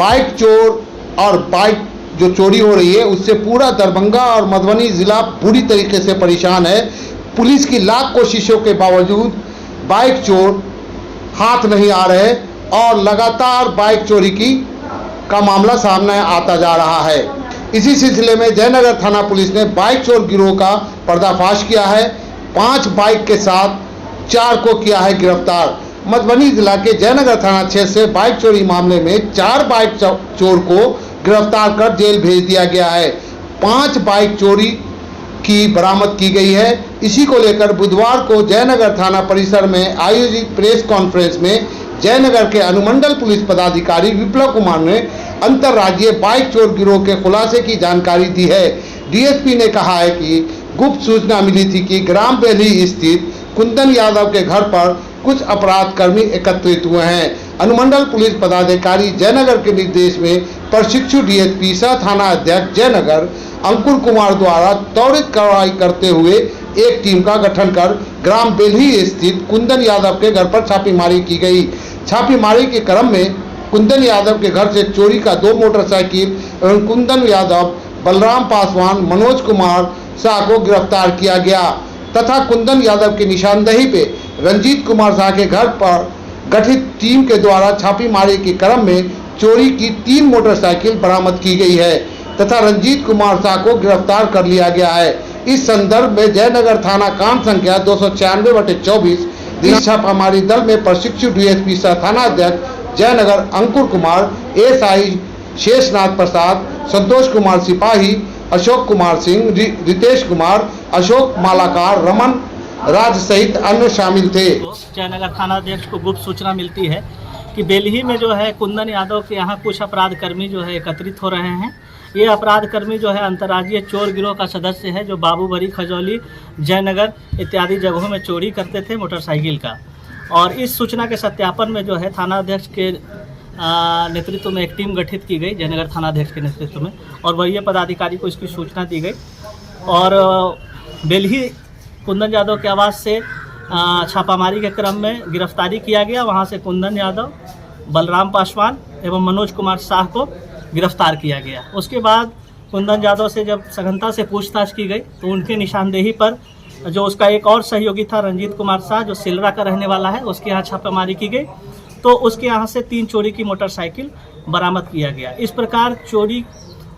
Bike चोर और bike जो चोरी हो रही है उससे पूरा दरभंगा और मधुबनी ज़िला पूरी तरीके से परेशान है। पुलिस की लाख कोशिशों के बावजूद बाइक चोर हाथ नहीं आ रहे और लगातार बाइक चोरी का मामला सामने आता जा रहा है। इसी सिलसिले में जयनगर थाना पुलिस ने बाइक चोर गिरोह का पर्दाफाश किया है। 5 बाइक के साथ 4 को किया है गिरफ्तार। मधुबनी जिला के जयनगर थाना क्षेत्र से बाइक चोरी मामले में 4 बाइक चोर को गिरफ्तार कर जेल भेज दिया गया है। 5 बाइक चोरी की बरामद की गई है। इसी को लेकर बुधवार को जयनगर थाना परिसर में आयोजित प्रेस कॉन्फ्रेंस में जयनगर के अनुमंडल पुलिस पदाधिकारी विप्लव कुमार ने अंतर्राज्यीय बाइक चोर गिरोह के खुलासे की जानकारी दी है। डीएसपी ने कहा है कि गुप्त सूचना मिली थी कि ग्राम बेल्ही स्थित कुंदन यादव के घर पर कुछ अपराध कर्मी एकत्रित हुए हैं। अनुमंडल पुलिस पदाधिकारी जयनगर के निर्देश में प्रशिक्षु डीएसपी सह थाना अध्यक्ष जयनगर अंकुर कुमार द्वारा त्वरित कार्रवाई करते हुए एक टीम का गठन कर ग्राम बेल्ही स्थित कुंदन यादव के घर पर छापेमारी की गई। छापेमारी के क्रम में कुंदन यादव के घर से चोरी का 2 मोटरसाइकिल एवं कुंदन यादव, बलराम पासवान, मनोज कुमार शाह को गिरफ्तार किया गया तथा कुंदन यादव की निशानदेही पे रंजीत कुमार शाह के घर पर गठित टीम के द्वारा छापेमारी के क्रम में चोरी की 3 मोटरसाइकिल बरामद की गई है तथा रंजीत कुमार शाह को गिरफ्तार कर लिया गया है। इस संदर्भ में जयनगर थाना कांड संख्या 296/24 छापामारी दल में प्रशिक्षु डीएसपी सह थाना अध्यक्ष जयनगर अंकुर कुमार, एएसआई शेषनाथ प्रसाद, संतोष कुमार सिपाही, अशोक कुमार सिंह, रितेश कुमार, अशोक मालाकार, रमन राज सहित अन्य शामिल थे। जयनगर थाना अध्यक्ष को गुप्त सूचना मिलती है कि बेल्ही में जो है कुंदन यादव के यहाँ कुछ अपराध कर्मी जो है एकत्रित हो रहे हैं। ये अपराध कर्मी जो है अंतर्राज्यीय चोर गिरोह का सदस्य है जो बाबूबरी, खजौली, जयनगर इत्यादि जगहों में चोरी करते थे मोटरसाइकिल का। और इस सूचना के सत्यापन में जो है थाना अध्यक्ष के नेतृत्व में एक टीम गठित की गई, जयनगर थाना अध्यक्ष के नेतृत्व में, और वरीय पदाधिकारी को इसकी सूचना दी गई और बेल्ही कुंदन यादव के आवास से छापामारी के क्रम में गिरफ्तारी किया गया। वहां से कुंदन यादव, बलराम पासवान एवं मनोज कुमार शाह को गिरफ्तार किया गया। उसके बाद कुंदन यादव से जब सघनता से पूछताछ की गई तो उनके निशानदेही पर जो उसका एक और सहयोगी था रंजीत कुमार शाह जो सिलरा का रहने वाला है, उसके यहाँ छापामारी की गई तो उसके यहाँ से 3 चोरी की मोटरसाइकिल बरामद किया गया। इस प्रकार चोरी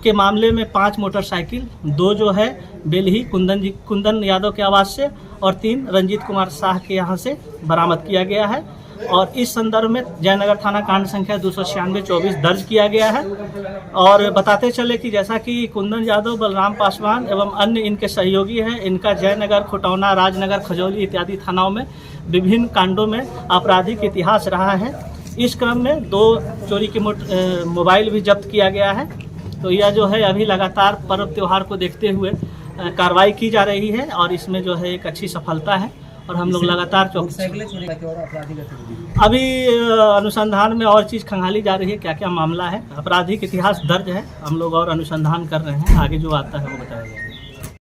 के मामले में 5 मोटरसाइकिल, 2 जो है बेल्ही कुंदन यादव के आवास से और 3 रंजीत कुमार शाह के यहाँ से बरामद किया गया है। और इस संदर्भ में जयनगर थाना कांड संख्या 296/24 दर्ज किया गया है। और बताते चले कि जैसा कि कुंदन यादव, बलराम पासवान एवं अन्य इनके सहयोगी हैं, इनका जयनगर, खुटौना, राजनगर, खजौली इत्यादि थानाओं में विभिन्न कांडों में आपराधिक इतिहास रहा है। इस क्रम में 2 चोरी की मोबाइल भी जब्त किया गया है। तो यह जो है अभी लगातार पर्व त्यौहार को देखते हुए कार्रवाई की जा रही है और इसमें जो है एक अच्छी सफलता है और हम लोग लगातार अभी अनुसंधान में और चीज़ खंगाली जा रही है, क्या क्या मामला है, आपराधिक इतिहास दर्ज है, हम लोग और अनुसंधान कर रहे हैं, आगे जो आता है वो बताया जाएगा।